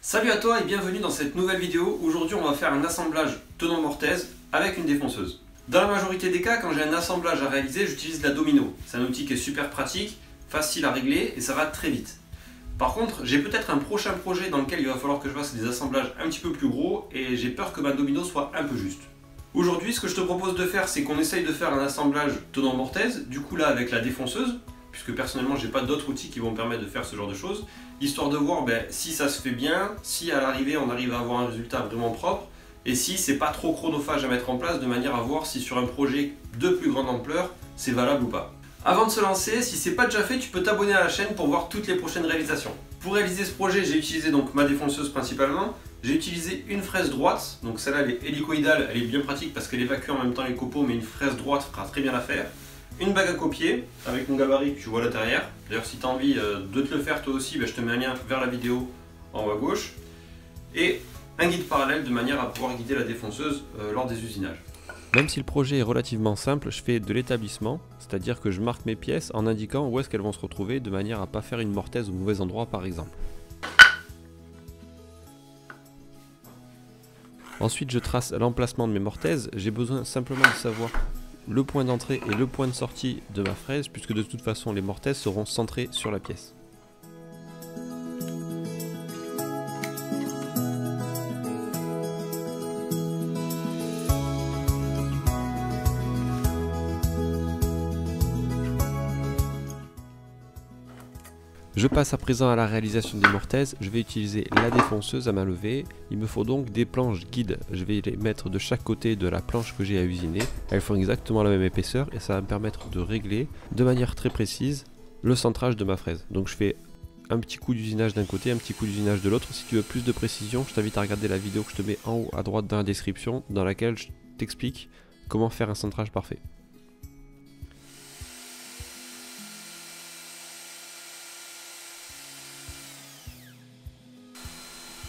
Salut à toi et bienvenue dans cette nouvelle vidéo. Aujourd'hui on va faire un assemblage tenant mortaise avec une défonceuse. Dans la majorité des cas, quand j'ai un assemblage à réaliser, j'utilise la domino. C'est un outil qui est super pratique, facile à régler et ça va très vite. Par contre, j'ai peut-être un prochain projet dans lequel il va falloir que je fasse des assemblages un petit peu plus gros et j'ai peur que ma domino soit un peu juste. Aujourd'hui, ce que je te propose de faire, c'est qu'on essaye de faire un assemblage tenant mortaise, du coup là avec la défonceuse, puisque personnellement j'ai pas d'autres outils qui vont me permettre de faire ce genre de choses, histoire de voir si ça se fait bien, si à l'arrivée on arrive à avoir un résultat vraiment propre, et si c'est pas trop chronophage à mettre en place, de manière à voir si sur un projet de plus grande ampleur, c'est valable ou pas. Avant de se lancer, si c'est pas déjà fait, tu peux t'abonner à la chaîne pour voir toutes les prochaines réalisations. Pour réaliser ce projet, j'ai utilisé donc ma défonceuse principalement. J'ai utilisé une fraise droite, donc celle-là elle est hélicoïdale, elle est bien pratique parce qu'elle évacue en même temps les copeaux, mais une fraise droite fera très bien l'affaire. Une bague à copier avec mon gabarit que tu vois là derrière. D'ailleurs si tu as envie de te le faire toi aussi, je te mets un lien vers la vidéo en haut à gauche. Et un guide parallèle de manière à pouvoir guider la défonceuse lors des usinages. Même si le projet est relativement simple, je fais de l'établissement, c'est-à-dire que je marque mes pièces en indiquant où est-ce qu'elles vont se retrouver de manière à ne pas faire une mortaise au mauvais endroit par exemple. Ensuite je trace l'emplacement de mes mortaises, j'ai besoin simplement de savoir le point d'entrée et le point de sortie de ma fraise puisque de toute façon les mortaises seront centrées sur la pièce. Je passe à présent à la réalisation des mortaises. Je vais utiliser la défonceuse à main levée. Il me faut donc des planches guides. Je vais les mettre de chaque côté de la planche que j'ai à usiner. Elles font exactement la même épaisseur et ça va me permettre de régler de manière très précise le centrage de ma fraise. Donc je fais un petit coup d'usinage d'un côté, un petit coup d'usinage de l'autre. Si tu veux plus de précision, je t'invite à regarder la vidéo que je te mets en haut à droite dans la description, dans laquelle je t'explique comment faire un centrage parfait.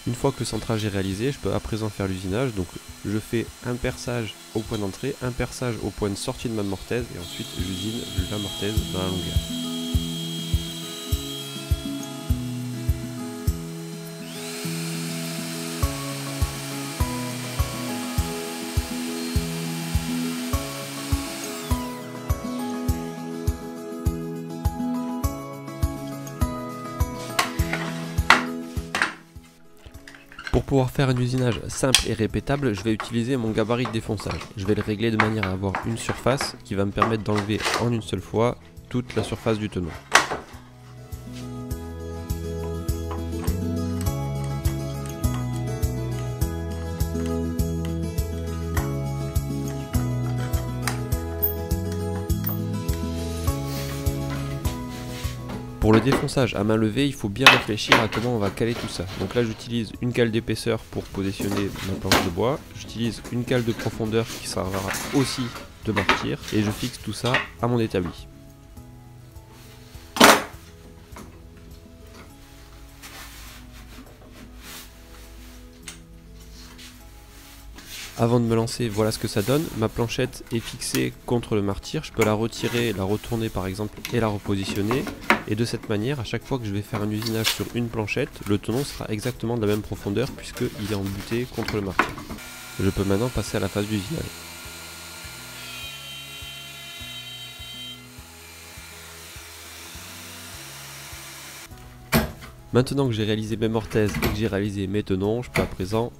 Une fois que le centrage est réalisé, je peux à présent faire l'usinage. Donc je fais un perçage au point d'entrée, un perçage au point de sortie de ma mortaise et ensuite j'usine la mortaise dans la longueur. Pour pouvoir faire un usinage simple et répétable, je vais utiliser mon gabarit de défonçage. Je vais le régler de manière à avoir une surface qui va me permettre d'enlever en une seule fois toute la surface du tenon. Pour le défonçage à main levée, il faut bien réfléchir à comment on va caler tout ça. Donc là j'utilise une cale d'épaisseur pour positionner ma planche de bois, j'utilise une cale de profondeur qui servira aussi de martyr et je fixe tout ça à mon établi. Avant de me lancer, voilà ce que ça donne. Ma planchette est fixée contre le martyr. Je peux la retirer, la retourner par exemple et la repositionner. Et de cette manière, à chaque fois que je vais faire un usinage sur une planchette, le tenon sera exactement de la même profondeur puisqu'il est embuté contre le martyr. Je peux maintenant passer à la phase d'usinage. Maintenant que j'ai réalisé mes mortaises et que j'ai réalisé mes tenons, je peux à présent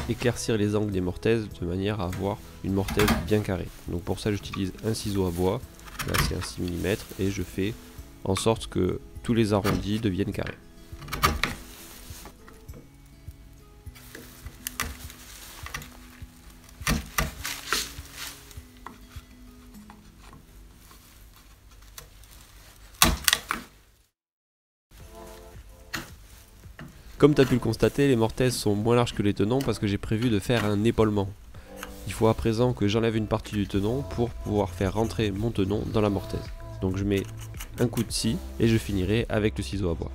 éclaircir les angles des mortaises de manière à avoir une mortaise bien carrée. Donc pour ça j'utilise un ciseau à bois, là c'est un 6 mm et je fais en sorte que tous les arrondis deviennent carrés. Comme tu as pu le constater, les mortaises sont moins larges que les tenons parce que j'ai prévu de faire un épaulement. Il faut à présent que j'enlève une partie du tenon pour pouvoir faire rentrer mon tenon dans la mortaise. Donc je mets un coup de scie et je finirai avec le ciseau à bois.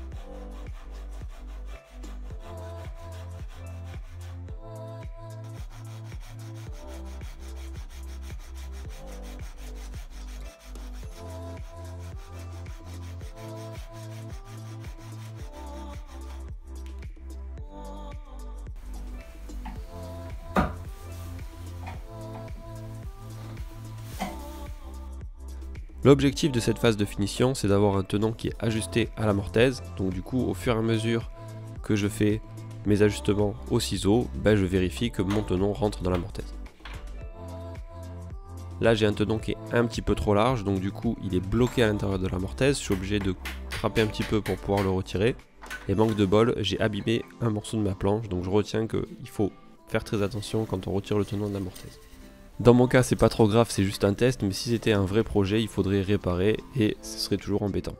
L'objectif de cette phase de finition, c'est d'avoir un tenon qui est ajusté à la mortaise. Donc du coup, au fur et à mesure que je fais mes ajustements au ciseau, je vérifie que mon tenon rentre dans la mortaise. Là, j'ai un tenon qui est un petit peu trop large, donc du coup, il est bloqué à l'intérieur de la mortaise. Je suis obligé de frapper un petit peu pour pouvoir le retirer. Et manque de bol, j'ai abîmé un morceau de ma planche, donc je retiens qu'il faut faire très attention quand on retire le tenon de la mortaise. Dans mon cas, c'est pas trop grave, c'est juste un test, mais si c'était un vrai projet, il faudrait réparer et ce serait toujours embêtant.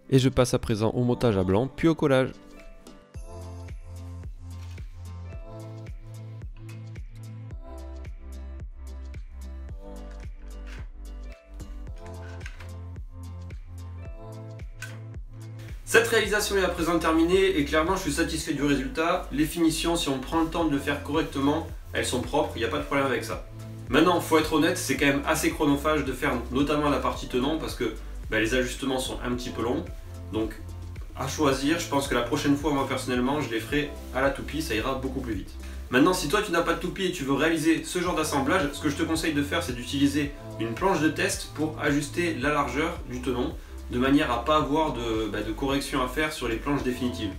Et je passe à présent au montage à blanc, puis au collage. Cette réalisation est à présent terminée et clairement je suis satisfait du résultat. Les finitions, si on prend le temps de le faire correctement, elles sont propres, il n'y a pas de problème avec ça. Maintenant, faut être honnête, c'est quand même assez chronophage de faire notamment la partie tenon parce que les ajustements sont un petit peu longs. Donc à choisir, je pense que la prochaine fois, moi personnellement, je les ferai à la toupie, ça ira beaucoup plus vite. Maintenant, si toi tu n'as pas de toupie et tu veux réaliser ce genre d'assemblage, ce que je te conseille de faire, c'est d'utiliser une planche de test pour ajuster la largeur du tenon, de manière à ne pas avoir de correction à faire sur les planches définitives.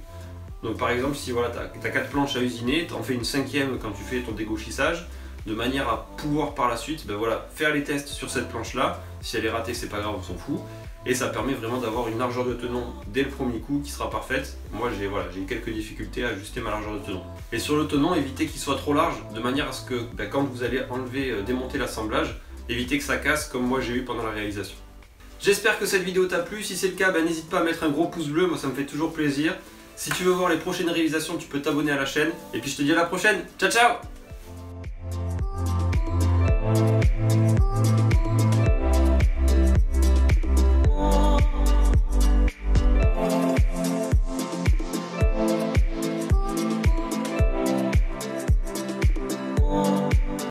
Donc par exemple, si voilà, tu as 4 planches à usiner, tu en fais une 5e quand tu fais ton dégauchissage, de manière à pouvoir par la suite faire les tests sur cette planche là. Si elle est ratée, c'est pas grave, on s'en fout. Et ça permet vraiment d'avoir une largeur de tenon dès le premier coup qui sera parfaite. Moi j'ai eu quelques difficultés à ajuster ma largeur de tenon. Et sur le tenon, évitez qu'il soit trop large, de manière à ce que quand vous allez démonter l'assemblage, évitez que ça casse comme moi j'ai eu pendant la réalisation. J'espère que cette vidéo t'a plu, si c'est le cas, n'hésite pas à mettre un gros pouce bleu, moi ça me fait toujours plaisir. Si tu veux voir les prochaines réalisations, tu peux t'abonner à la chaîne. Et puis je te dis à la prochaine, ciao ciao!